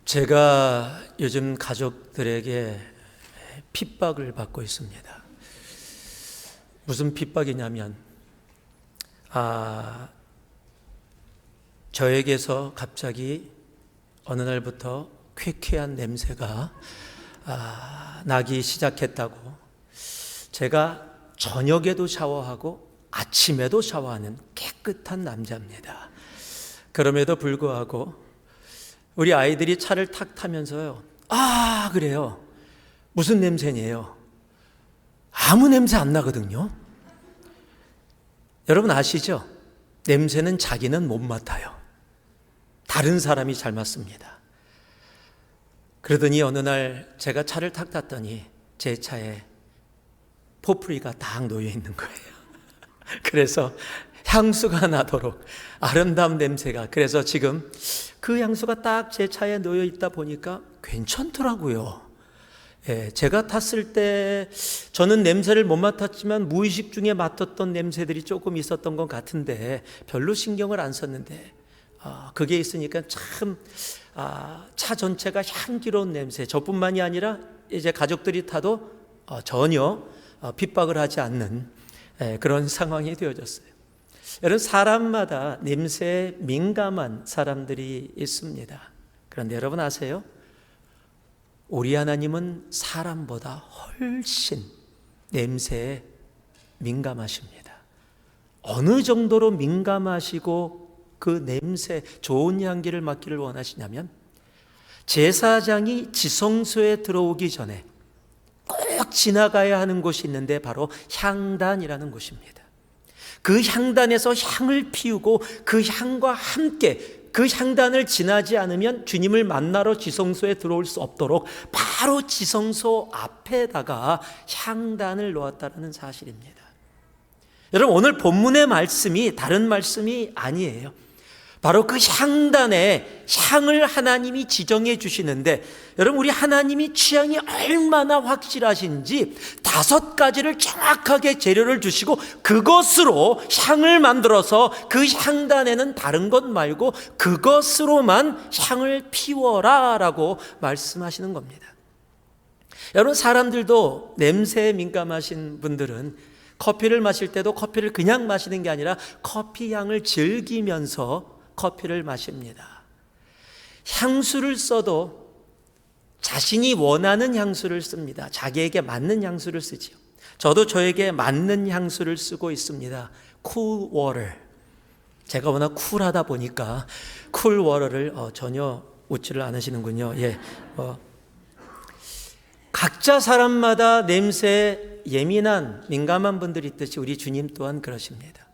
제가 요즘 가족들에게 핍박을 받고 있습니다. 무슨 핍박이냐면 저에게서 갑자기 어느 날부터 쾌쾌한 냄새가 나기 시작했다고. 제가 저녁에도 샤워하고 아침에도 샤워하는 깨끗한 남자입니다. 그럼에도 불구하고 우리 아이들이 차를 탁 타면서요, 그래요, 무슨 냄새냐요? 아무 냄새 안 나거든요. 여러분 아시죠? 냄새는 자기는 못 맡아요. 다른 사람이 잘 맡습니다. 그러더니 어느 날 제가 차를 탁 탔더니 제 차에 포프리가 딱 놓여 있는 거예요. 그래서 향수가 나도록 아름다운 냄새가, 그래서 지금 그 향수가 딱 제 차에 놓여 있다 보니까 괜찮더라고요. 제가 탔을 때 저는 냄새를 못 맡았지만 무의식 중에 맡았던 냄새들이 조금 있었던 것 같은데 별로 신경을 안 썼는데 그게 있으니까 참 차 전체가 향기로운 냄새, 저뿐만이 아니라 이제 가족들이 타도 전혀 핍박을 하지 않는 그런 상황이 되어졌어요. 여러분, 사람마다 냄새에 민감한 사람들이 있습니다. 그런데 여러분 아세요? 우리 하나님은 사람보다 훨씬 냄새에 민감하십니다. 어느 정도로 민감하시고 그 냄새, 좋은 향기를 맡기를 원하시냐면 제사장이 지성소에 들어오기 전에 꼭 지나가야 하는 곳이 있는데 바로 향단이라는 곳입니다. 그 향단에서 향을 피우고 그 향과 함께 그 향단을 지나지 않으면 주님을 만나러 지성소에 들어올 수 없도록 바로 지성소 앞에다가 향단을 놓았다는 사실입니다. 여러분, 오늘 본문의 말씀이 다른 말씀이 아니에요. 바로 그 향단에 향을 하나님이 지정해 주시는데, 여러분, 우리 하나님이 취향이 얼마나 확실하신지 5가지를 정확하게 재료를 주시고 그것으로 향을 만들어서 그 향단에는 다른 것 말고 그것으로만 향을 피워라 라고 말씀하시는 겁니다. 여러분, 사람들도 냄새에 민감하신 분들은 커피를 마실 때도 커피를 그냥 마시는 게 아니라 커피 향을 즐기면서 커피를 마십니다. 향수를 써도 자신이 원하는 향수를 씁니다. 자기에게 맞는 향수를 쓰지요. 저도 저에게 맞는 향수를 쓰고 있습니다. 쿨워터. 제가 워낙 쿨하다 보니까 쿨워터를 전혀 웃지를 않으시는군요. 각자 사람마다 냄새에 예민한 민감한 분들이 있듯이 우리 주님 또한 그러십니다.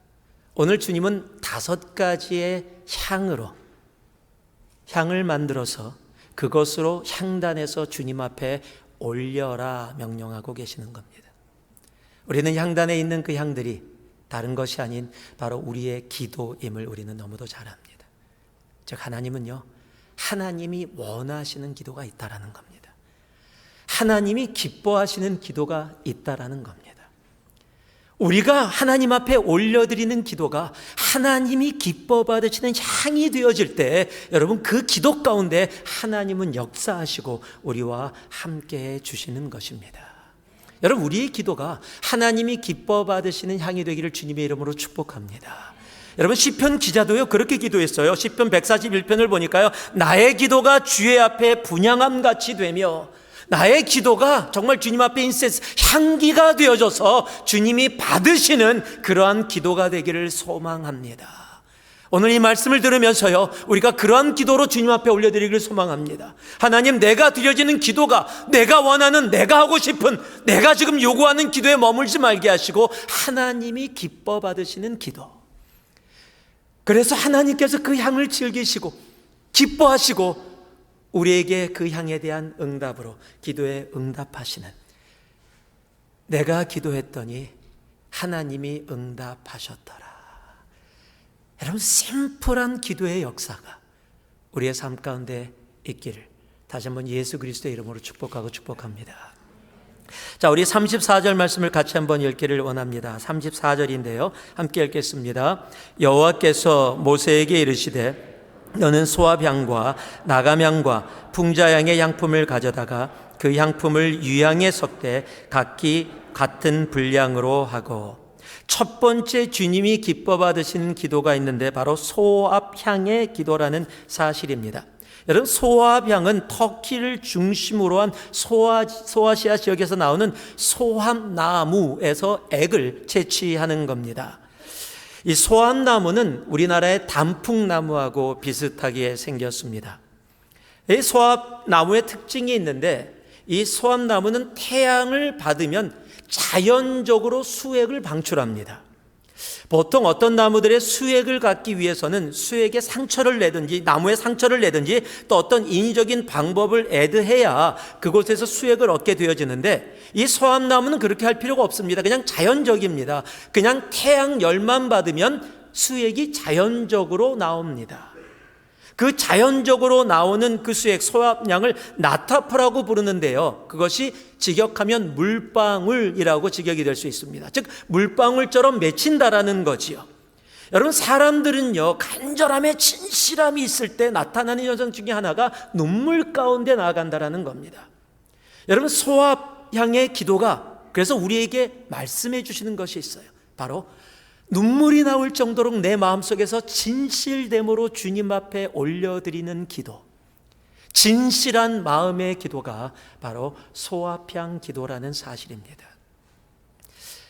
오늘 주님은 5가지의 향을 만들어서 그것으로 향단에서 주님 앞에 올려라 명령하고 계시는 겁니다. 우리는 향단에 있는 그 향들이 다른 것이 아닌 바로 우리의 기도임을 우리는 너무도 잘 압니다. 즉 하나님은요, 하나님이 원하시는 기도가 있다라는 겁니다. 하나님이 기뻐하시는 기도가 있다라는 겁니다. 우리가 하나님 앞에 올려드리는 기도가 하나님이 기뻐 받으시는 향이 되어질 때, 여러분, 그 기도 가운데 하나님은 역사하시고 우리와 함께해 주시는 것입니다. 여러분, 우리의 기도가 하나님이 기뻐 받으시는 향이 되기를 주님의 이름으로 축복합니다. 여러분, 시편 기자도요 그렇게 기도했어요. 시편 141편을 보니까요, 나의 기도가 주의 앞에 분향함같이 되며 나의 기도가 정말 주님 앞에 인센스, 향기가 되어져서 주님이 받으시는 그러한 기도가 되기를 소망합니다. 오늘 이 말씀을 들으면서요, 우리가 그러한 기도로 주님 앞에 올려드리기를 소망합니다. 하나님, 내가 드려지는 기도가 내가 원하는, 내가 하고 싶은, 내가 지금 요구하는 기도에 머물지 말게 하시고 하나님이 기뻐 받으시는 기도, 그래서 하나님께서 그 향을 즐기시고 기뻐하시고 우리에게 그 향에 대한 응답으로 기도에 응답하시는, 내가 기도했더니 하나님이 응답하셨더라. 여러분, 심플한 기도의 역사가 우리의 삶 가운데 있기를 다시 한번 예수 그리스도의 이름으로 축복하고 축복합니다. 자, 우리 34절 말씀을 같이 한번 읽기를 원합니다. 34절인데요 함께 읽겠습니다. 여호와께서 모세에게 이르시되 너는 소압향과 나감향과 풍자향의 향품을 가져다가 그 향품을 유향에 섞되 각기 같은 분량으로 하고. 첫 번째 주님이 기뻐 받으신 기도가 있는데 바로 소압향의 기도라는 사실입니다. 여러분, 소압향은 터키를 중심으로 한 소아시아 지역에서 나오는 소합나무에서 액을 채취하는 겁니다. 이 소합나무는 우리나라의 단풍나무하고 비슷하게 생겼습니다. 이 소합나무의 특징이 있는데, 이 소합나무는 태양을 받으면 자연적으로 수액을 방출합니다. 보통 어떤 나무들의 수액을 갖기 위해서는 수액에 상처를 내든지 나무에 상처를 내든지 또 어떤 인위적인 방법을 애드해야 그곳에서 수액을 얻게 되어지는데, 이 소합나무는 그렇게 할 필요가 없습니다. 그냥 자연적입니다. 그냥 태양 열만 받으면 수액이 자연적으로 나옵니다. 그 자연적으로 나오는 그 수액, 소합향을 나타프라고 부르는데요, 그것이 직역하면 물방울이라고 직역이 될 수 있습니다. 즉 물방울처럼 맺힌다라는 거지요. 여러분, 사람들은요, 간절함에 진실함이 있을 때 나타나는 현상 중에 하나가 눈물 가운데 나아간다라는 겁니다. 여러분, 소합향의 기도가 그래서 우리에게 말씀해 주시는 것이 있어요. 바로 눈물이 나올 정도로 내 마음속에서 진실됨으로 주님 앞에 올려드리는 기도, 진실한 마음의 기도가 바로 소합향 기도라는 사실입니다.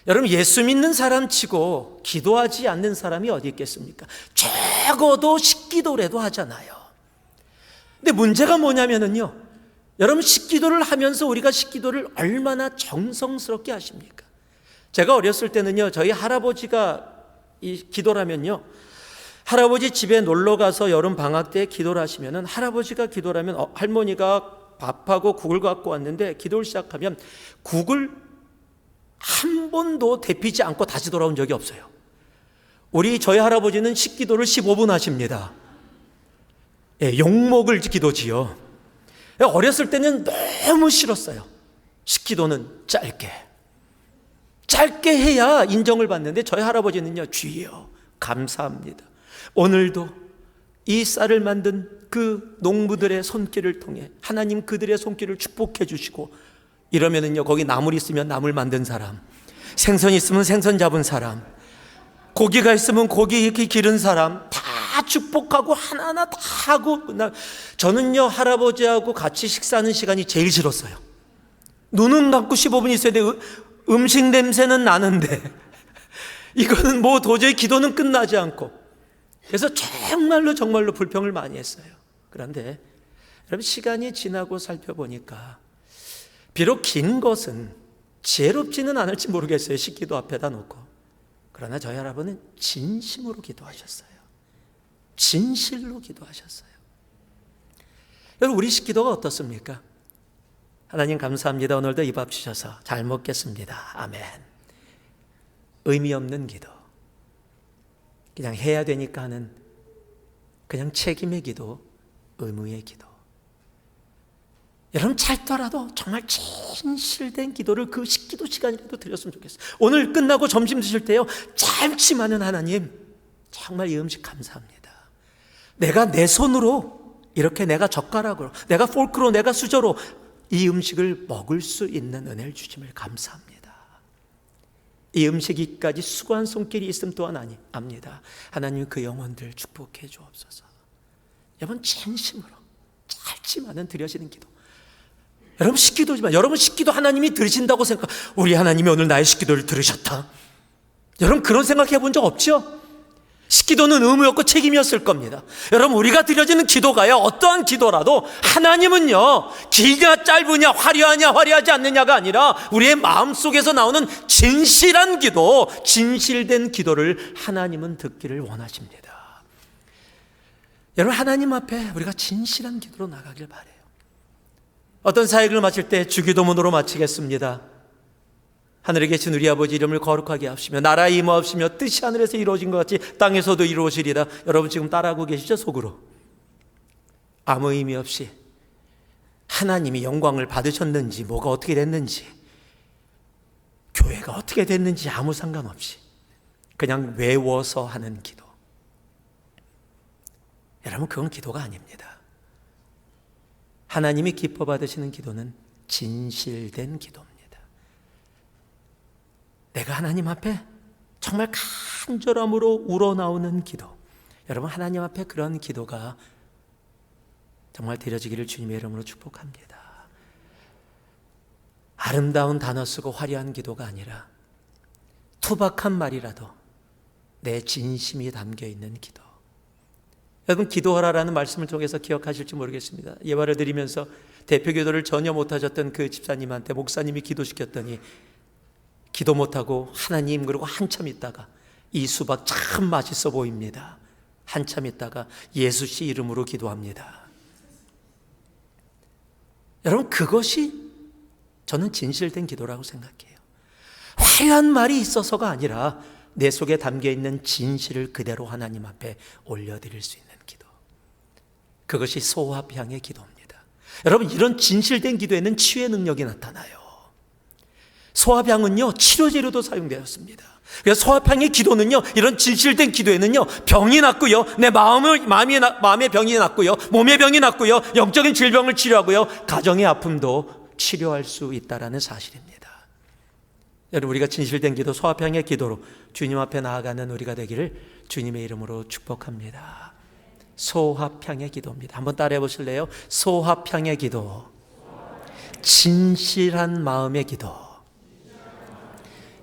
여러분, 예수 믿는 사람 치고 기도하지 않는 사람이 어디 있겠습니까? 적어도 식기도라도 하잖아요. 근데 문제가 뭐냐면요, 여러분, 식기도를 하면서 우리가 식기도를 얼마나 정성스럽게 하십니까? 제가 어렸을 때는요, 저희 할아버지가 이 기도라면요, 할아버지 집에 놀러 가서 여름 방학 때 기도를 하시면은, 할아버지가 기도를 하면 할머니가 밥하고 국을 갖고 왔는데 기도를 시작하면 국을 한 번도 데피지 않고 다시 돌아온 적이 없어요. 저희 할아버지는 식기도를 15분 하십니다. 예, 욕먹을 기도지요. 어렸을 때는 너무 싫었어요. 식기도는 짧게 해야 인정을 받는데, 저희 할아버지는요, 주여 감사합니다. 오늘도 이 쌀을 만든 그 농부들의 손길을 통해 하나님 그들의 손길을 축복해 주시고, 이러면은요, 거기 나물 있으면 나물 만든 사람, 생선 있으면 생선 잡은 사람, 고기가 있으면 고기 이렇게 기른 사람 다 축복하고 하나하나 다 하고. 저는요, 할아버지하고 같이 식사하는 시간이 제일 싫었어요. 눈은 감고 15분 있어야 돼. 음식 냄새는 나는데 이거는 뭐 도저히 기도는 끝나지 않고. 그래서 정말로 불평을 많이 했어요. 그런데 여러분, 시간이 지나고 살펴보니까 비록 긴 것은 지혜롭지는 않을지 모르겠어요, 식기도 앞에다 놓고. 그러나 저희 할아버지는 진심으로 기도하셨어요. 진실로 기도하셨어요. 여러분, 우리 식기도가 어떻습니까? 하나님 감사합니다. 오늘도 이 밥 주셔서 잘 먹겠습니다. 아멘. 의미 없는 기도, 그냥 해야 되니까 하는 그냥 책임의 기도, 의무의 기도. 여러분, 짧더라도 정말 진실된 기도를 그 식기도 시간이라도 드렸으면 좋겠어요. 오늘 끝나고 점심 드실 때요, 짧지만은 하나님 정말 이 음식 감사합니다. 내가 내 손으로 이렇게, 내가 젓가락으로, 내가 포크로, 내가 수저로 이 음식을 먹을 수 있는 은혜를 주심을 감사합니다. 이 음식이까지 수고한 손길이 있음 또한 압니다. 하나님 그 영혼들 축복해 주옵소서. 여러분, 진심으로 짧지만은 드려지는 기도. 여러분, 식기도지만 여러분 식기도 하나님이 들으신다고 우리 하나님이 오늘 나의 식기도를 들으셨다. 여러분, 그런 생각해 본 적 없죠? 식기도는 의무였고 책임이었을 겁니다. 여러분, 우리가 드려지는 기도가요, 어떠한 기도라도 하나님은요, 길냐 짧으냐, 화려하냐 화려하지 않느냐가 아니라 우리의 마음속에서 나오는 진실한 기도, 진실된 기도를 하나님은 듣기를 원하십니다. 여러분, 하나님 앞에 우리가 진실한 기도로 나가길 바라요. 어떤 사역을 마칠 때 주기도문으로 마치겠습니다. 하늘에 계신 우리 아버지 이름을 거룩하게 하시며 나라 임하옵시며 뜻이 하늘에서 이루어진 것 같이 땅에서도 이루어지리라. 여러분 지금 따라하고 계시죠? 속으로. 아무 의미 없이 하나님이 영광을 받으셨는지, 뭐가 어떻게 됐는지, 교회가 어떻게 됐는지 아무 상관없이 그냥 외워서 하는 기도. 여러분, 그건 기도가 아닙니다. 하나님이 기뻐 받으시는 기도는 진실된 기도입니다. 내가 하나님 앞에 정말 간절함으로 우러나오는 기도, 여러분, 하나님 앞에 그런 기도가 정말 드려지기를 주님의 이름으로 축복합니다. 아름다운 단어 쓰고 화려한 기도가 아니라 투박한 말이라도 내 진심이 담겨있는 기도. 여러분, 기도하라라는 말씀을 통해서 기억하실지 모르겠습니다. 예화를 드리면서 대표기도를 전혀 못하셨던 그 집사님한테 목사님이 기도시켰더니 기도 못하고 하나님, 그리고 한참 있다가 이 수박 참 맛있어 보입니다. 한참 있다가 예수씨 이름으로 기도합니다. 여러분, 그것이 저는 진실된 기도라고 생각해요. 화려한 말이 있어서가 아니라 내 속에 담겨있는 진실을 그대로 하나님 앞에 올려드릴 수 있는 기도, 그것이 소화향의 기도입니다. 여러분, 이런 진실된 기도에는 치유의 능력이 나타나요. 소화향은요, 치료제로도 사용되었습니다. 그래서 소화향의 기도는요, 이런 진실된 기도에는요, 병이 낫고요, 내 마음의 병이 낫고요, 몸의 병이 낫고요, 영적인 질병을 치료하고요, 가정의 아픔도 치료할 수 있다라는 사실입니다. 여러분, 우리가 진실된 기도, 소화향의 기도로 주님 앞에 나아가는 우리가 되기를 주님의 이름으로 축복합니다. 소화향의 기도입니다. 한번 따라해 보실래요? 소화향의 기도, 진실한 마음의 기도.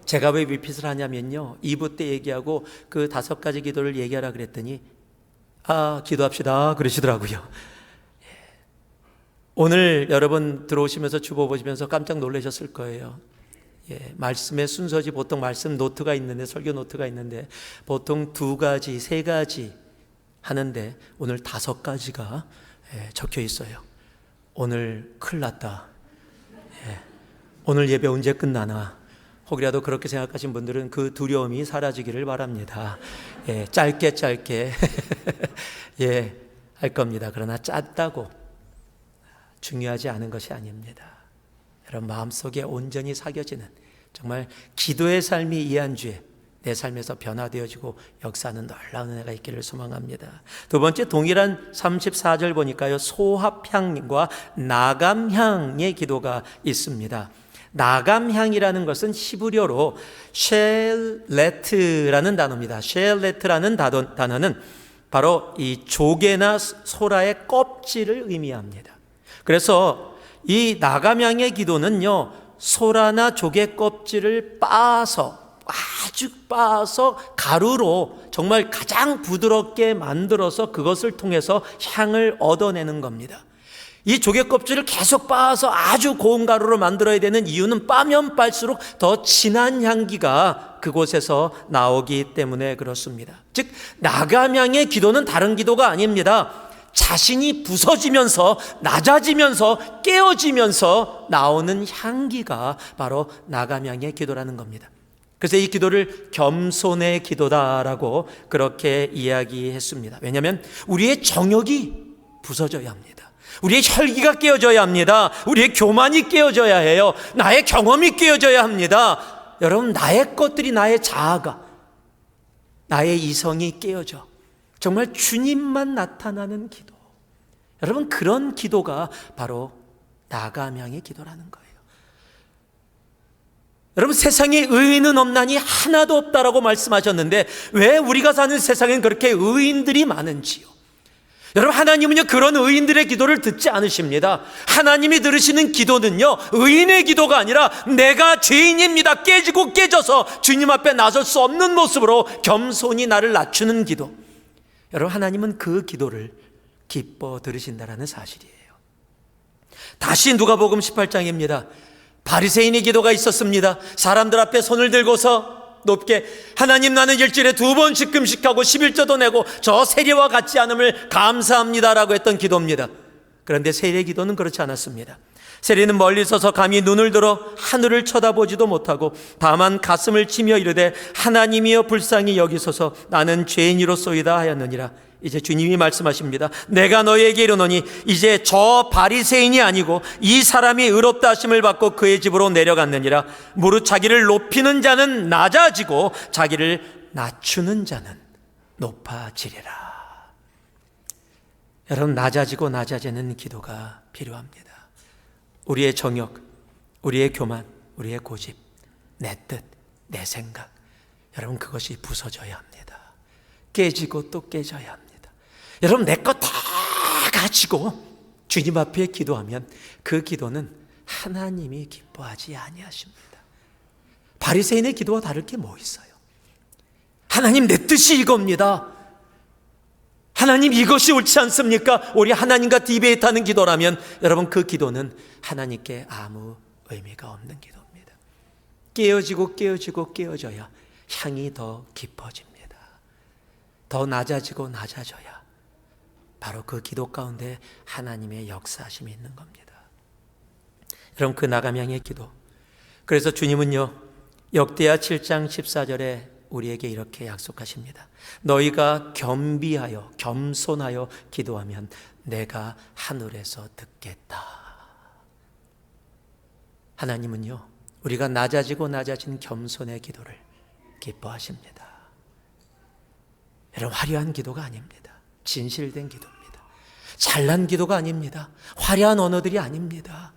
제가 왜 리핏을 하냐면요, 2부 때 얘기하고 그 5가지 기도를 얘기하라 그랬더니 기도합시다 그러시더라고요. 오늘 여러분 들어오시면서 주보 보시면서 깜짝 놀라셨을 거예요. 말씀의 순서지, 보통 말씀 노트가 있는데, 설교 노트가 있는데 보통 2가지, 3가지 하는데 오늘 5가지가 적혀 있어요. 오늘 큰일 났다. 오늘 예배 언제 끝나나. 혹이라도 그렇게 생각하신 분들은 그 두려움이 사라지기를 바랍니다. 짧게 할 겁니다. 그러나 짧다고 중요하지 않은 것이 아닙니다. 여러분, 마음속에 온전히 사겨지는 정말 기도의 삶이 이 한 주에 내 삶에서 변화되어지고 역사하는 놀라운 은혜가 있기를 소망합니다. 두 번째, 동일한 34절 보니까요, 소합향과 나감향의 기도가 있습니다. 나감향이라는 것은 히브리어로 쉘레트라는 단어입니다. 쉘레트라는 단어는 바로 이 조개나 소라의 껍질을 의미합니다. 그래서 이 나감향의 기도는요, 소라나 조개 껍질을 아주 빻아서 가루로 정말 가장 부드럽게 만들어서 그것을 통해서 향을 얻어내는 겁니다. 이 조개 껍질을 계속 빻아서 아주 고운 가루로 만들어야 되는 이유는 빻으면 빻을수록 더 진한 향기가 그곳에서 나오기 때문에 그렇습니다. 즉, 나감향의 기도는 다른 기도가 아닙니다. 자신이 부서지면서, 낮아지면서, 깨어지면서 나오는 향기가 바로 나감향의 기도라는 겁니다. 그래서 이 기도를 겸손의 기도다라고 그렇게 이야기했습니다. 왜냐하면 우리의 정욕이 부서져야 합니다. 우리의 혈기가 깨어져야 합니다. 우리의 교만이 깨어져야 해요. 나의 경험이 깨어져야 합니다. 여러분, 나의 것들이, 나의 자아가, 나의 이성이 깨어져 정말 주님만 나타나는 기도, 여러분, 그런 기도가 바로 나감향의 기도라는 거예요. 여러분, 세상에 의인은 없나니 하나도 없다라고 말씀하셨는데 왜 우리가 사는 세상엔 그렇게 의인들이 많은지요? 여러분, 하나님은요, 그런 의인들의 기도를 듣지 않으십니다. 하나님이 들으시는 기도는요, 의인의 기도가 아니라 내가 죄인입니다, 깨지고 깨져서 주님 앞에 나설 수 없는 모습으로 겸손히 나를 낮추는 기도. 여러분, 하나님은 그 기도를 기뻐 들으신다라는 사실이에요. 다시 누가복음 18장입니다. 바리새인의 기도가 있었습니다. 사람들 앞에 손을 들고서 높게, 하나님, 나는 일주일에 2번씩 금식하고 11조도 내고 저 세리와 같지 않음을 감사합니다라고 했던 기도입니다. 그런데 세리의 기도는 그렇지 않았습니다. 세리는 멀리 서서 감히 눈을 들어 하늘을 쳐다보지도 못하고 다만 가슴을 치며 이르되 하나님이여 불쌍히 여기소서, 나는 죄인이로소이다 하였느니라. 이제 주님이 말씀하십니다. 내가 너희에게 이르노니 이제 저 바리새인이 아니고 이 사람이 의롭다 하심을 받고 그의 집으로 내려갔느니라. 무릇 자기를 높이는 자는 낮아지고 자기를 낮추는 자는 높아지리라. 여러분, 낮아지고 낮아지는 기도가 필요합니다. 우리의 정욕, 우리의 교만, 우리의 고집, 내 뜻, 내 생각, 여러분, 그것이 부서져야 합니다. 깨지고 또 깨져야 합니다. 여러분, 내 것 다 가지고 주님 앞에 기도하면 그 기도는 하나님이 기뻐하지 아니하십니다. 바리새인의 기도와 다를 게 뭐 있어요? 하나님, 내 뜻이 이겁니다. 하나님, 이것이 옳지 않습니까? 우리 하나님과 디베이트하는 기도라면 여러분, 그 기도는 하나님께 아무 의미가 없는 기도입니다. 깨어지고 깨어지고 깨어져야 향이 더 깊어집니다. 더 낮아지고 낮아져야 바로 그 기도 가운데 하나님의 역사하심이 있는 겁니다. 여러분, 그 나감향의 기도, 그래서 주님은요, 역대하 7장 14절에 우리에게 이렇게 약속하십니다. 너희가 겸비하여 겸손하여 기도하면 내가 하늘에서 듣겠다. 하나님은요, 우리가 낮아지고 낮아진 겸손의 기도를 기뻐하십니다. 여러분, 화려한 기도가 아닙니다. 진실된 기도입니다. 잘난 기도가 아닙니다. 화려한 언어들이 아닙니다.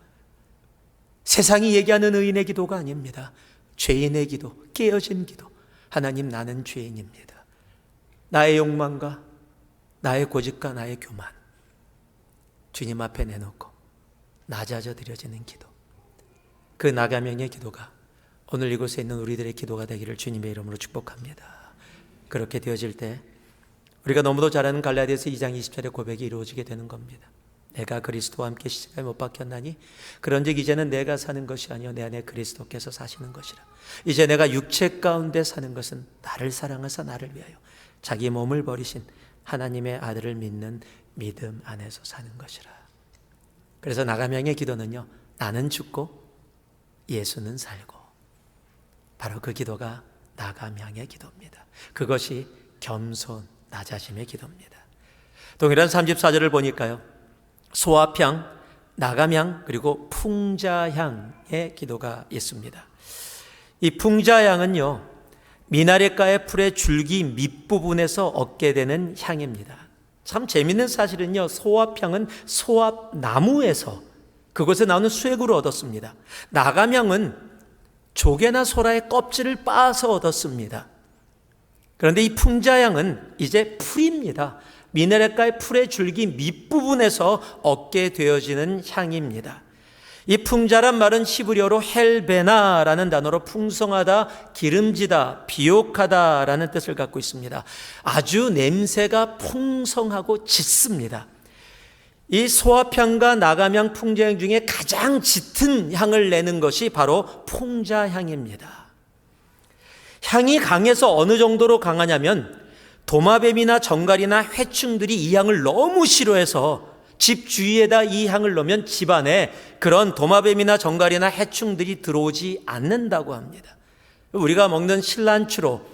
세상이 얘기하는 의인의 기도가 아닙니다. 죄인의 기도, 깨어진 기도. 하나님, 나는 죄인입니다. 나의 욕망과 나의 고집과 나의 교만, 주님 앞에 내놓고 낮아져 드려지는 기도, 그 나가명의 기도가 오늘 이곳에 있는 우리들의 기도가 되기를 주님의 이름으로 축복합니다. 그렇게 되어질 때 우리가 너무도 잘 아는 갈라디아서 2장 20절의 고백이 이루어지게 되는 겁니다. 내가 그리스도와 함께 십자가에 못 박혔나니 그런즉 이제는 내가 사는 것이 아니요 내 안에 그리스도께서 사시는 것이라. 이제 내가 육체 가운데 사는 것은 나를 사랑하사 나를 위하여 자기 몸을 버리신 하나님의 아들을 믿는 믿음 안에서 사는 것이라. 그래서 나가명의 기도는요, 나는 죽고 예수는 살고, 바로 그 기도가 나가명의 기도입니다. 그것이 겸손 낮아짐의 기도입니다. 동일한 34절을 보니까요, 소아향, 나감향, 그리고 풍자향의 기도가 있습니다. 이 풍자향은요, 미나랫가의 풀의 줄기 밑부분에서 얻게 되는 향입니다. 참 재밌는 사실은요, 소아향은 소아나무에서 그곳에 나오는 수액으로 얻었습니다. 나감향은 조개나 소라의 껍질을 빻아서 얻었습니다. 그런데 이 풍자향은 이제 풀입니다. 미나랫가의 풀의 줄기 밑부분에서 얻게 되어지는 향입니다. 이 풍자란 말은 히브리어로 헬베나라는 단어로 풍성하다, 기름지다, 비옥하다라는 뜻을 갖고 있습니다. 아주 냄새가 풍성하고 짙습니다. 이 소아향과 나감향, 풍자향 중에 가장 짙은 향을 내는 것이 바로 풍자향입니다. 향이 강해서 어느 정도로 강하냐면 도마뱀이나 정갈이나 해충들이 이 향을 너무 싫어해서 집 주위에다 이 향을 넣으면 집 안에 그런 도마뱀이나 정갈이나 해충들이 들어오지 않는다고 합니다. 우리가 먹는 실란추로,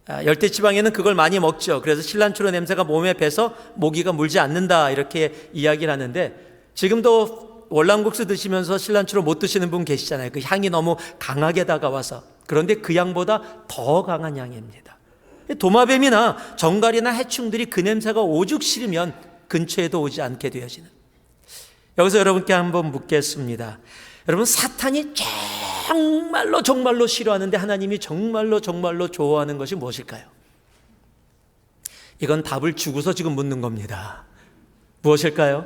열대지방에는 그걸 많이 먹죠. 그래서 실란추로 냄새가 몸에 배서 모기가 물지 않는다, 이렇게 이야기를 하는데, 지금도 월남국수 드시면서 실란추로 못 드시는 분 계시잖아요. 그 향이 너무 강하게 다가와서. 그런데 그 향보다 더 강한 향입니다. 도마뱀이나 정갈이나 해충들이 그 냄새가 오죽 싫으면 근처에도 오지 않게 되어지는. 여기서 여러분께 한번 묻겠습니다. 여러분, 사탄이 정말로 싫어하는데 하나님이 정말로 좋아하는 것이 무엇일까요? 이건 답을 주고서 지금 묻는 겁니다. 무엇일까요?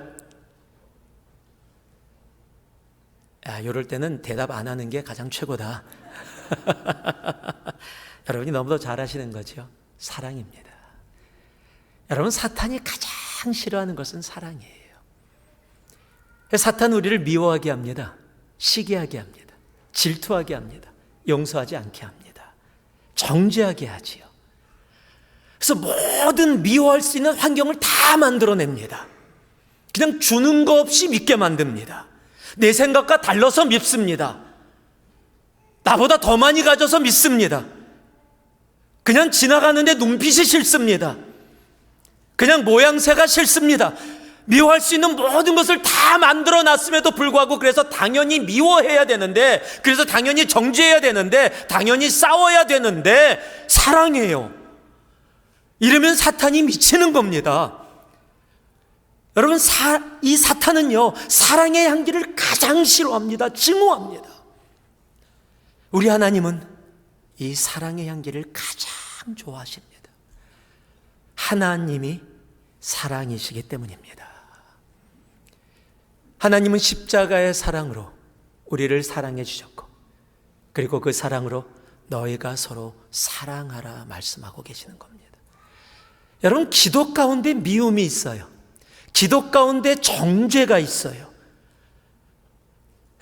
이럴 때는 대답 안 하는 게 가장 최고다. 여러분이 너무도 잘 아시는 거죠. 사랑입니다. 여러분, 사탄이 가장 싫어하는 것은 사랑이에요. 사탄은 우리를 미워하게 합니다. 시기하게 합니다. 질투하게 합니다. 용서하지 않게 합니다. 정죄하게 하지요. 그래서 모든 미워할 수 있는 환경을 다 만들어냅니다. 그냥 주는 거 없이 믿게 만듭니다. 내 생각과 달라서 믿습니다. 나보다 더 많이 가져서 믿습니다. 그냥 지나가는데 눈빛이 싫습니다. 그냥 모양새가 싫습니다. 미워할 수 있는 모든 것을 다 만들어 놨음에도 불구하고, 그래서 당연히 미워해야 되는데, 그래서 당연히 정죄해야 되는데, 당연히 싸워야 되는데, 사랑해요. 이러면 사탄이 미치는 겁니다. 여러분, 이 사탄은요, 사랑의 향기를 가장 싫어합니다. 증오합니다. 우리 하나님은 이 사랑의 향기를 가장 좋아하십니다. 하나님이 사랑이시기 때문입니다. 하나님은 십자가의 사랑으로 우리를 사랑해 주셨고, 그리고 그 사랑으로 너희가 서로 사랑하라 말씀하고 계시는 겁니다. 여러분, 기도 가운데 미움이 있어요. 기도 가운데 정죄가 있어요.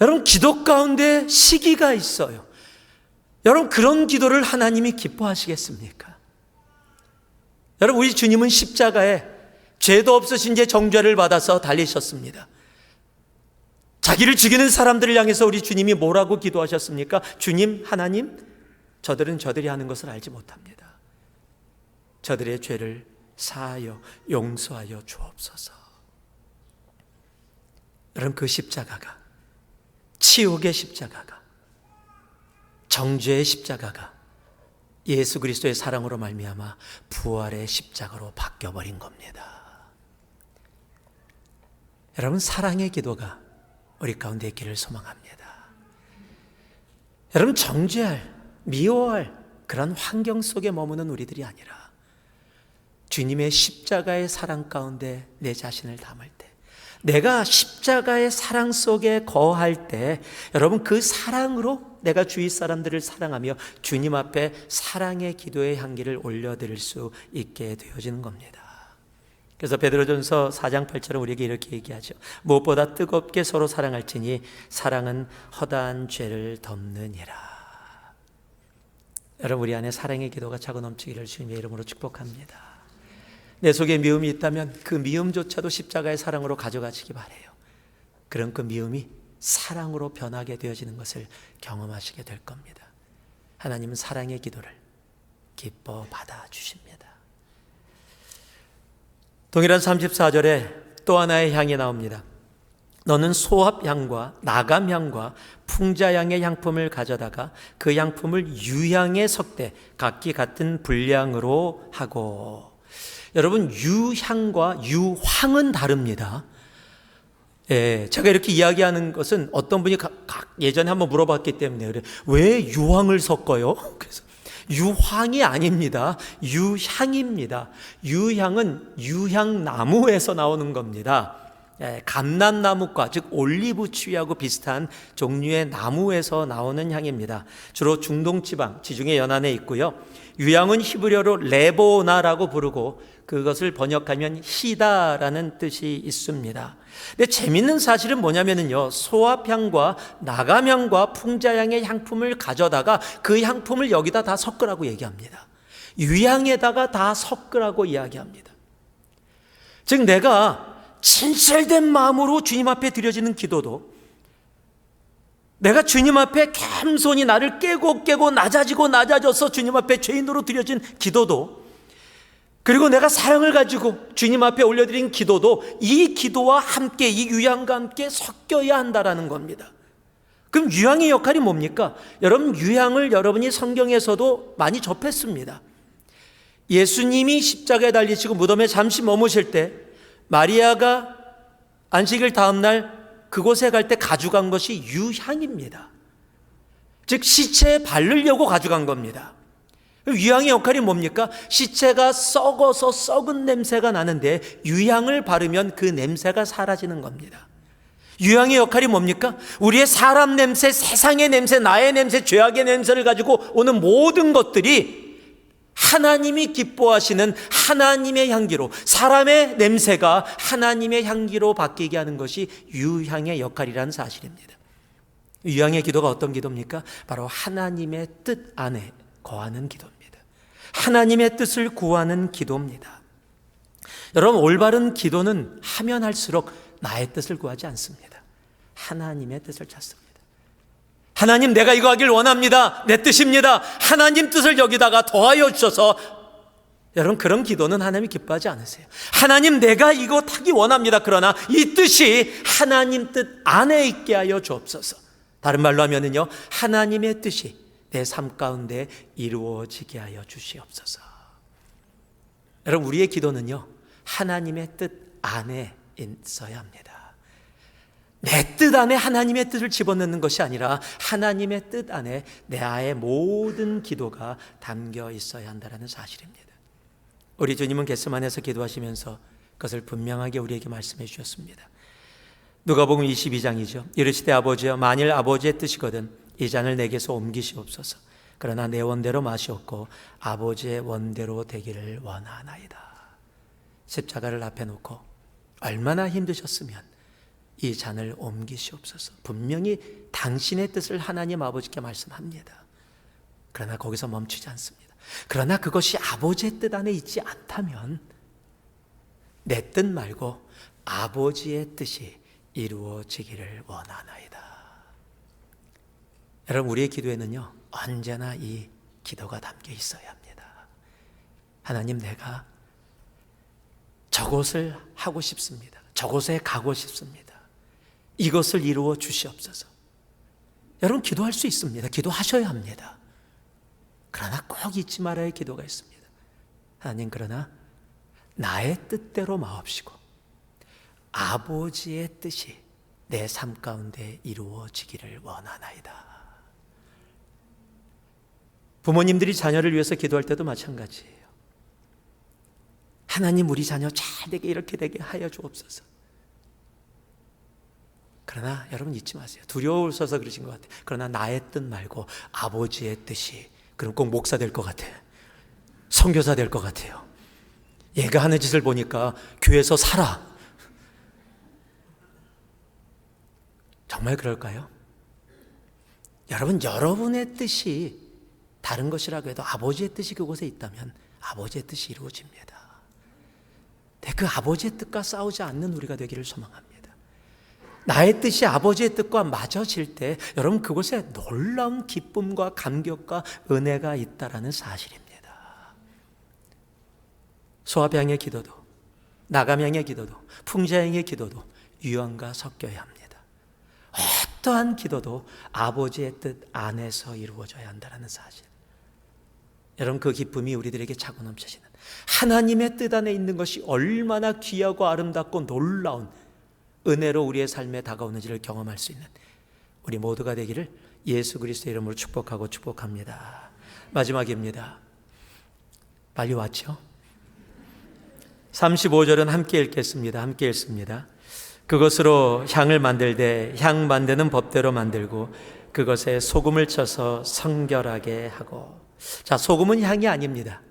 여러분, 기도 가운데 시기가 있어요. 여러분, 그런 기도를 하나님이 기뻐하시겠습니까? 여러분, 우리 주님은 십자가에 죄도 없으신 제 정죄를 받아서 달리셨습니다. 자기를 죽이는 사람들을 향해서 우리 주님이 뭐라고 기도하셨습니까? 주님, 하나님, 저들은 저들이 하는 것을 알지 못합니다. 저들의 죄를 사하여 용서하여 주옵소서. 여러분, 그 십자가가, 치욕의 십자가가, 정죄의 십자가가 예수 그리스도의 사랑으로 말미암아 부활의 십자가로 바뀌어버린 겁니다. 여러분, 사랑의 기도가 우리 가운데 있기를 소망합니다. 여러분, 정죄할, 미워할 그런 환경 속에 머무는 우리들이 아니라 주님의 십자가의 사랑 가운데 내 자신을 담을 때, 내가 십자가의 사랑 속에 거할 때, 여러분, 그 사랑으로 내가 주위 사람들을 사랑하며 주님 앞에 사랑의 기도의 향기를 올려드릴 수 있게 되어지는 겁니다. 그래서 베드로전서 4장 8절은 우리에게 이렇게 얘기하죠. 무엇보다 뜨겁게 서로 사랑할지니 사랑은 허다한 죄를 덮느니라. 여러분, 우리 안에 사랑의 기도가 차고 넘치기를 주님의 이름으로 축복합니다. 내 속에 미움이 있다면 그 미움조차도 십자가의 사랑으로 가져가시기 바라요. 그런 그 미움이 사랑으로 변하게 되어지는 것을 경험하시게 될 겁니다. 하나님은 사랑의 기도를 기뻐 받아주십니다. 동일한 34절에 또 하나의 향이 나옵니다. 너는 소합향과 나감향과 풍자향의 향품을 가져다가 그 향품을 유향에 섞되 각기 같은 분량으로 하고. 여러분, 유향과 유황은 다릅니다. 예, 제가 이렇게 이야기하는 것은 어떤 분이 예전에 한번 물어봤기 때문에 그래. 왜 유황을 섞어요? 그래서 유황이 아닙니다. 유향입니다. 유향은 유향나무에서 나오는 겁니다. 감람나무과, 즉 올리브 추위하고 비슷한 종류의 나무에서 나오는 향입니다. 주로 중동 지방, 지중해 연안에 있고요. 유향은 히브리어로 레보나라고 부르고 그것을 번역하면 희다라는 뜻이 있습니다. 근데 재밌는 사실은 뭐냐면요, 소합향과 나감향과 풍자향의 향품을 가져다가 그 향품을 여기다 다 섞으라고 얘기합니다. 유향에다가 다 섞으라고 이야기합니다. 즉, 내가 진실된 마음으로 주님 앞에 드려지는 기도도, 내가 주님 앞에 겸손히 나를 깨고 낮아져서 주님 앞에 죄인으로 드려진 기도도, 그리고 내가 사랑을 가지고 주님 앞에 올려드린 기도도 이 기도와 함께, 이 유향과 함께 섞여야 한다라는 겁니다. 그럼 유향의 역할이 뭡니까? 여러분, 유향을 여러분이 성경에서도 많이 접했습니다. 예수님이 십자가에 달리시고 무덤에 잠시 머무실 때 마리아가 안식일 다음 날 그곳에 갈 때 가져간 것이 유향입니다. 즉, 시체에 바르려고 가져간 겁니다. 유향의 역할이 뭡니까? 시체가 썩어서 썩은 냄새가 나는데 유향을 바르면 그 냄새가 사라지는 겁니다. 유향의 역할이 뭡니까? 우리의 사람 냄새, 세상의 냄새, 나의 냄새, 죄악의 냄새를 가지고 오는 모든 것들이 하나님이 기뻐하시는 하나님의 향기로, 사람의 냄새가 하나님의 향기로 바뀌게 하는 것이 유향의 역할이라는 사실입니다. 유향의 기도가 어떤 기도입니까? 바로 하나님의 뜻 안에 거하는 기도입니다. 하나님의 뜻을 구하는 기도입니다. 여러분, 올바른 기도는 하면 할수록 나의 뜻을 구하지 않습니다. 하나님의 뜻을 찾습니다. 하나님, 내가 이거 하길 원합니다. 내 뜻입니다. 하나님 뜻을 여기다가 더하여 주셔서. 여러분, 그런 기도는 하나님이 기뻐하지 않으세요. 하나님, 내가 이거 하기 원합니다. 그러나 이 뜻이 하나님 뜻 안에 있게 하여 주옵소서. 다른 말로 하면은요, 하나님의 뜻이 내 삶 가운데 이루어지게 하여 주시옵소서. 여러분, 우리의 기도는요, 하나님의 뜻 안에 있어야 합니다. 내 뜻 안에 하나님의 뜻을 집어넣는 것이 아니라 하나님의 뜻 안에 내 아의 모든 기도가 담겨 있어야 한다는 사실입니다. 우리 주님은 겟세마네에서 기도하시면서 그것을 분명하게 우리에게 말씀해 주셨습니다. 누가복음 22장이죠. 이르시되 아버지여, 만일 아버지의 뜻이거든 이 잔을 내게서 옮기시옵소서. 그러나 내 원대로 마시옵고 아버지의 원대로 되기를 원하나이다. 십자가를 앞에 놓고 얼마나 힘드셨으면 이 잔을 옮기시옵소서. 분명히 당신의 뜻을 하나님 아버지께 말씀합니다. 그러나 거기서 멈추지 않습니다. 그러나 그것이 아버지의 뜻 안에 있지 않다면 내 뜻 말고 아버지의 뜻이 이루어지기를 원하나이다. 여러분, 우리의 기도에는요 언제나 이 기도가 담겨 있어야 합니다. 하나님, 내가 저것을 하고 싶습니다. 저곳에 가고 싶습니다. 이것을 이루어 주시옵소서. 여러분, 기도할 수 있습니다. 기도하셔야 합니다. 그러나 꼭 잊지 말아야 할 기도가 있습니다. 하나님, 그러나 나의 뜻대로 마옵시고 아버지의 뜻이 내 삶 가운데 이루어지기를 원하나이다. 부모님들이 자녀를 위해서 기도할 때도 마찬가지예요. 하나님, 우리 자녀 잘 되게 이렇게 되게 하여 주옵소서. 그러나 여러분 잊지 마세요. 두려우셔서 그러신 것 같아요. 그러나 나의 뜻 말고 아버지의 뜻이. 그럼 꼭 목사 될 것 같아. 선교사 될 것 같아요. 얘가 하는 짓을 보니까 교회에서 살아. 정말 그럴까요? 여러분, 여러분의 뜻이 다른 것이라고 해도 아버지의 뜻이 그곳에 있다면 아버지의 뜻이 이루어집니다. 그 아버지의 뜻과 싸우지 않는 우리가 되기를 소망합니다. 나의 뜻이 아버지의 뜻과 맞아질 때 여러분, 그곳에 놀라운 기쁨과 감격과 은혜가 있다라는 사실입니다. 소아병의 기도도, 나감양의 기도도, 풍자양의 기도도 유언과 섞여야 합니다. 어떠한 기도도 아버지의 뜻 안에서 이루어져야 한다는 사실. 여러분, 그 기쁨이 우리들에게 차고 넘치시는 하나님의 뜻 안에 있는 것이 얼마나 귀하고 아름답고 놀라운 은혜로 우리의 삶에 다가오는지를 경험할 수 있는 우리 모두가 되기를 예수 그리스도의 이름으로 축복하고 축복합니다. 마지막입니다. 빨리 왔죠? 35절은 함께 읽겠습니다. 함께 읽습니다. 그것으로 향을 만들되 향 만드는 법대로 만들고 그것에 소금을 쳐서 성결하게 하고. 자, 소금은 향이 아닙니다.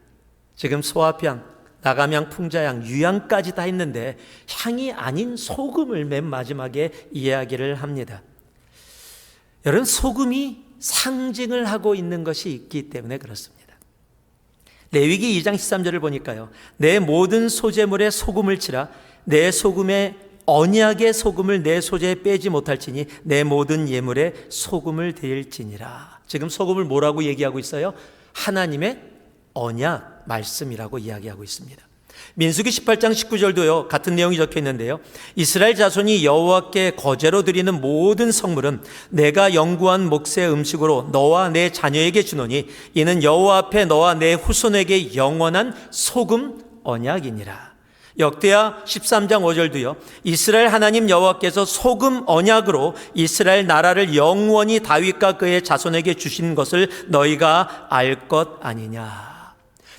지금 소합향, 나감향, 풍자향, 유향까지 다 했는데 향이 아닌 소금을 맨 마지막에 이야기를 합니다. 여러분, 소금이 상징을 하고 있는 것이 있기 때문에 그렇습니다. 레위기 2장 13절을 보니까요, 내 모든 소재물에 소금을 치라. 내 소금에 언약의 소금을 내 소재에 빼지 못할지니 내 모든 예물에 소금을 드릴지니라. 지금 소금을 뭐라고 얘기하고 있어요? 하나님의 언약 말씀이라고 이야기하고 있습니다. 민수기 18장 19절도요 같은 내용이 적혀 있는데요, 이스라엘 자손이 여호와께 거제로 드리는 모든 성물은 내가 영구한 몫의 음식으로 너와 내 자녀에게 주노니 이는 여호와 앞에 너와 내 후손에게 영원한 소금 언약이니라. 역대하 13장 5절도요, 이스라엘 하나님 여호와께서 소금 언약으로 이스라엘 나라를 영원히 다윗과 그의 자손에게 주신 것을 너희가 알 것 아니냐.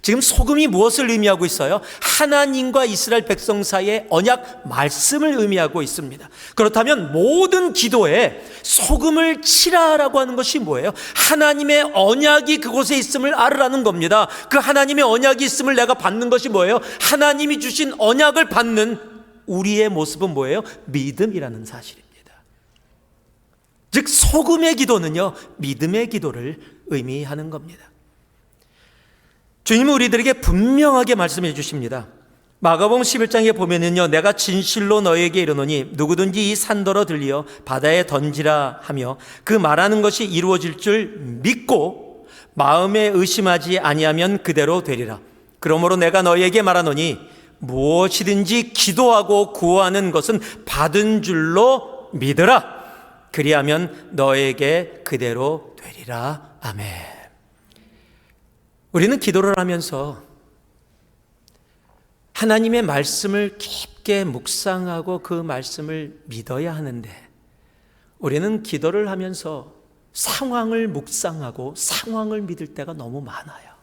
지금 소금이 무엇을 의미하고 있어요? 하나님과 이스라엘 백성 사이의 언약 말씀을 의미하고 있습니다. 그렇다면 모든 기도에 소금을 치라라고 하는 것이 뭐예요? 하나님의 언약이 그곳에 있음을 알으라는 겁니다. 그 하나님의 언약이 있음을 내가 받는 것이 뭐예요? 하나님이 주신 언약을 받는 우리의 모습은 뭐예요? 믿음이라는 사실입니다. 즉 소금의 기도는요, 믿음의 기도를 의미하는 겁니다. 주님은 우리들에게 분명하게 말씀해 주십니다. 마가복음 11장에 보면은요, 내가 진실로 너희에게 이르노니 누구든지 이 산더러 들리어 바다에 던지라 하며 그 말하는 것이 이루어질 줄 믿고 마음에 의심하지 아니하면 그대로 되리라. 그러므로 내가 너희에게 말하노니 무엇이든지 기도하고 구하는 것은 받은 줄로 믿으라. 그리하면 너에게 그대로 되리라. 아멘. 우리는 기도를 하면서 하나님의 말씀을 깊게 묵상하고 그 말씀을 믿어야 하는데, 우리는 기도를 하면서 상황을 묵상하고 상황을 믿을 때가 너무 많아요.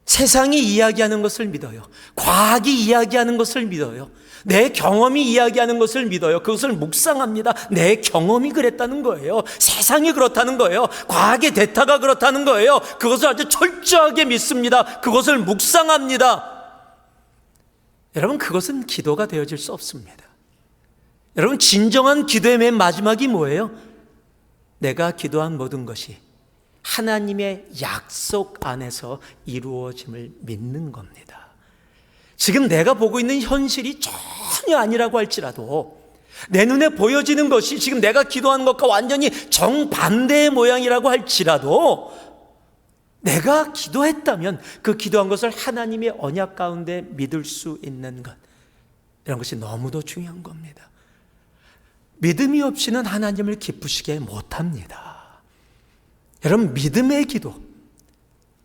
세상이 이야기하는 것을 믿어요. 과학이 이야기하는 것을 믿어요. 내 경험이 이야기하는 것을 믿어요. 그것을 묵상합니다. 내 경험이 그랬다는 거예요. 세상이 그렇다는 거예요. 과학의 데이터가 그렇다는 거예요. 그것을 아주 철저하게 믿습니다. 그것을 묵상합니다. 여러분, 그것은 기도가 되어질 수 없습니다. 여러분, 진정한 기도의 맨 마지막이 뭐예요? 내가 기도한 모든 것이 하나님의 약속 안에서 이루어짐을 믿는 겁니다. 지금 내가 보고 있는 현실이 전혀 아니라고 할지라도, 내 눈에 보여지는 것이 지금 내가 기도하는 것과 완전히 정반대의 모양이라고 할지라도, 내가 기도했다면 그 기도한 것을 하나님의 언약 가운데 믿을 수 있는 것, 이런 것이 너무도 중요한 겁니다. 믿음이 없이는 하나님을 기쁘시게 못합니다. 여러분, 믿음의 기도,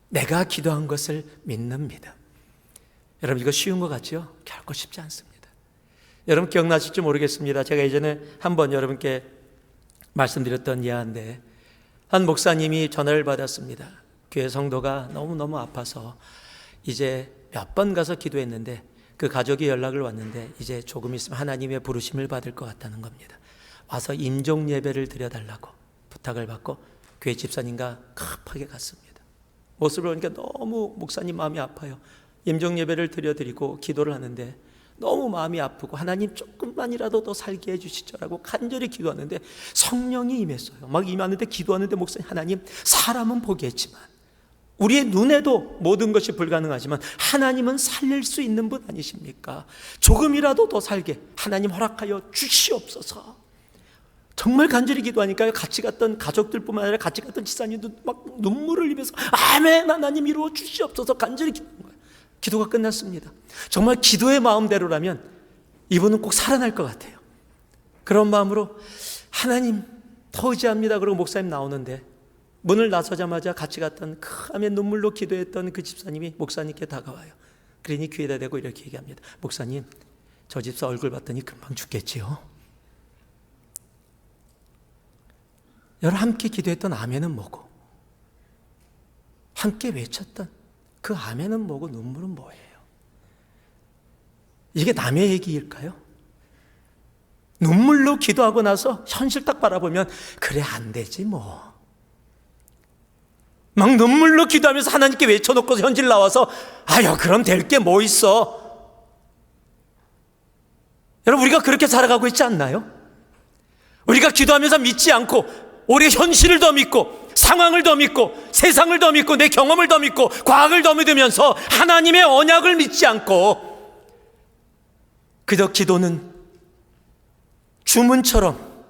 내가 기도한 것을 믿는 믿음. 여러분, 이거 쉬운 것 같죠? 결코 쉽지 않습니다. 여러분, 기억나실지 모르겠습니다. 제가 예전에 한번 여러분께 말씀드렸던 예화인데, 한 목사님이 전화를 받았습니다. 교회 성도가 너무너무 아파서 이제 몇 번 가서 기도했는데 그 가족이 연락을 왔는데 이제 조금 있으면 하나님의 부르심을 받을 것 같다는 겁니다. 와서 임종 예배를 드려달라고 부탁을 받고 교회 집사님과 급하게 갔습니다. 모습을 보니까 너무 목사님 마음이 아파요. 임종 예배를 드려드리고 기도를 하는데 너무 마음이 아프고, 하나님 조금만이라도 더 살게 해주시죠라고 간절히 기도하는데 성령이 임했어요. 막 임하는데, 기도하는데 목사님, 하나님, 사람은 보겠지만, 우리의 눈에도 모든 것이 불가능하지만 하나님은 살릴 수 있는 분 아니십니까? 조금이라도 더 살게 하나님 허락하여 주시옵소서. 정말 간절히 기도하니까요, 같이 갔던 가족들뿐만 아니라 같이 갔던 지사님도 막 눈물을 흘리면서 아멘, 하나님 이루어 주시옵소서 간절히 기도한 거예요. 기도가 끝났습니다. 정말 기도의 마음대로라면 이분은 꼭 살아날 것 같아요. 그런 마음으로 하나님 더 의지합니다 그러고 목사님 나오는데, 문을 나서자마자 같이 갔던 크게 눈물로 기도했던 그 집사님이 목사님께 다가와요. 그러니 귀에다 대고 이렇게 얘기합니다. 목사님, 저 집사 얼굴 봤더니 금방 죽겠지요? 여러분, 함께 기도했던 아멘은 뭐고, 함께 외쳤던 그 아멘은 뭐고, 눈물은 뭐예요? 이게 남의 얘기일까요? 눈물로 기도하고 나서 현실 딱 바라보면 그래, 안 되지 뭐. 막 눈물로 기도하면서 하나님께 외쳐놓고 현실 나와서 아유, 그럼 될 게 뭐 있어. 여러분, 우리가 그렇게 살아가고 있지 않나요? 우리가 기도하면서 믿지 않고 오히려 현실을 더 믿고, 상황을 더 믿고, 세상을 더 믿고, 내 경험을 더 믿고, 과학을 더 믿으면서 하나님의 언약을 믿지 않고, 그저 기도는 주문처럼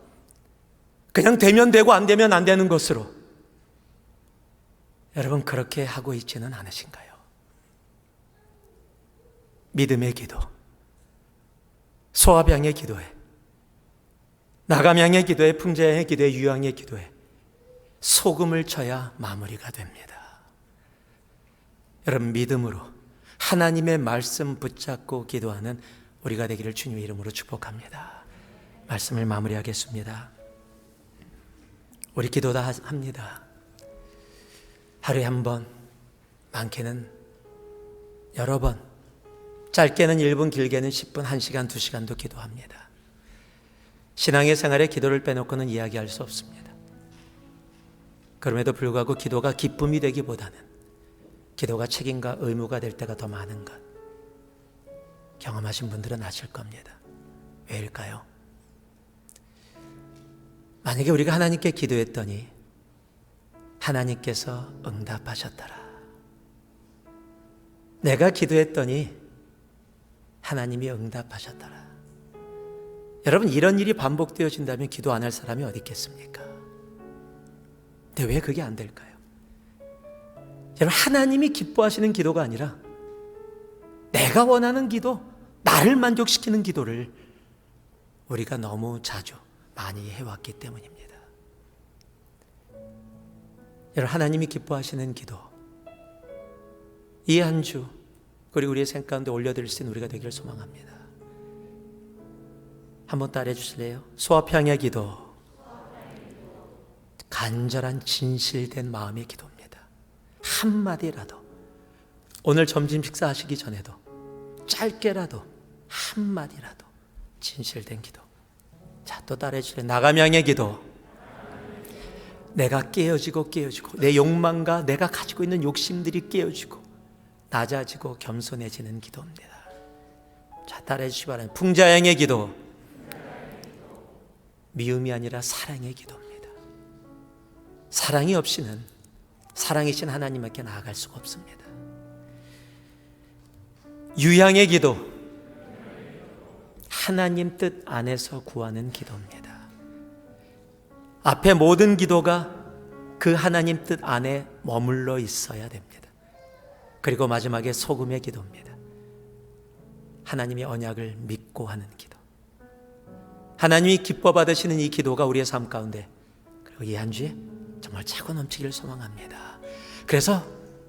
그냥 되면 되고 안 되면 안 되는 것으로, 여러분, 그렇게 하고 있지는 않으신가요? 믿음의 기도, 소아병의 기도에, 나감양의 기도에, 풍자양의 기도에, 유양의 기도에 소금을 쳐야 마무리가 됩니다. 여러분, 믿음으로 하나님의 말씀 붙잡고 기도하는 우리가 되기를 주님의 이름으로 축복합니다. 말씀을 마무리하겠습니다. 우리 기도 다 합니다. 하루에 한 번, 많게는 여러 번, 짧게는 1분, 길게는 10분, 1시간, 2시간도 기도합니다. 신앙의 생활에 기도를 빼놓고는 이야기할 수 없습니다. 그럼에도 불구하고 기도가 기쁨이 되기보다는 기도가 책임과 의무가 될 때가 더 많은 것, 경험하신 분들은 아실 겁니다. 왜일까요? 만약에 우리가 하나님께 기도했더니 하나님께서 응답하셨더라, 내가 기도했더니 하나님이 응답하셨더라. 여러분, 이런 일이 반복되어진다면 기도 안 할 사람이 어디 있겠습니까? 근데 왜 그게 안 될까요? 여러분, 하나님이 기뻐하시는 기도가 아니라 내가 원하는 기도, 나를 만족시키는 기도를 우리가 너무 자주 많이 해왔기 때문입니다. 여러분, 하나님이 기뻐하시는 기도, 이 한 주 그리고 우리의 생각 가운데 올려드릴 수 있는 우리가 되기를 소망합니다. 한번 따라해 주실래요? 소아평의 기도, 간절한 진실된 마음의 기도입니다. 한마디라도, 오늘 점심 식사하시기 전에도 짧게라도 한마디라도 진실된 기도. 자, 또 따라해 주실래요? 나가명의 기도, 내가 깨어지고 내 욕망과 내가 가지고 있는 욕심들이 깨어지고 낮아지고 겸손해지는 기도입니다. 자, 따라해 주시기 바랍니다. 풍자양의 기도, 미움이 아니라 사랑의 기도입니다. 사랑이 없이는 사랑이신 하나님께 나아갈 수가 없습니다. 유향의 기도, 하나님 뜻 안에서 구하는 기도입니다. 앞에 모든 기도가 그 하나님 뜻 안에 머물러 있어야 됩니다. 그리고 마지막에 소금의 기도입니다. 하나님의 언약을 믿고 하는 기도. 하나님이 기뻐 받으시는 이 기도가 우리의 삶 가운데, 그리고 이 한 주에 정말 차고 넘치기를 소망합니다. 그래서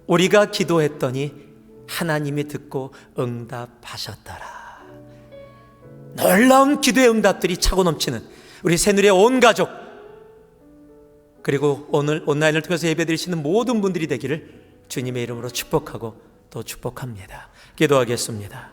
우리가 기도했더니 하나님이 듣고 응답하셨더라. 놀라운 기도의 응답들이 차고 넘치는 우리 새누리의 온 가족, 그리고 오늘 온라인을 통해서 예배드리시는 모든 분들이 되기를 주님의 이름으로 축복하고 또 축복합니다. 기도하겠습니다.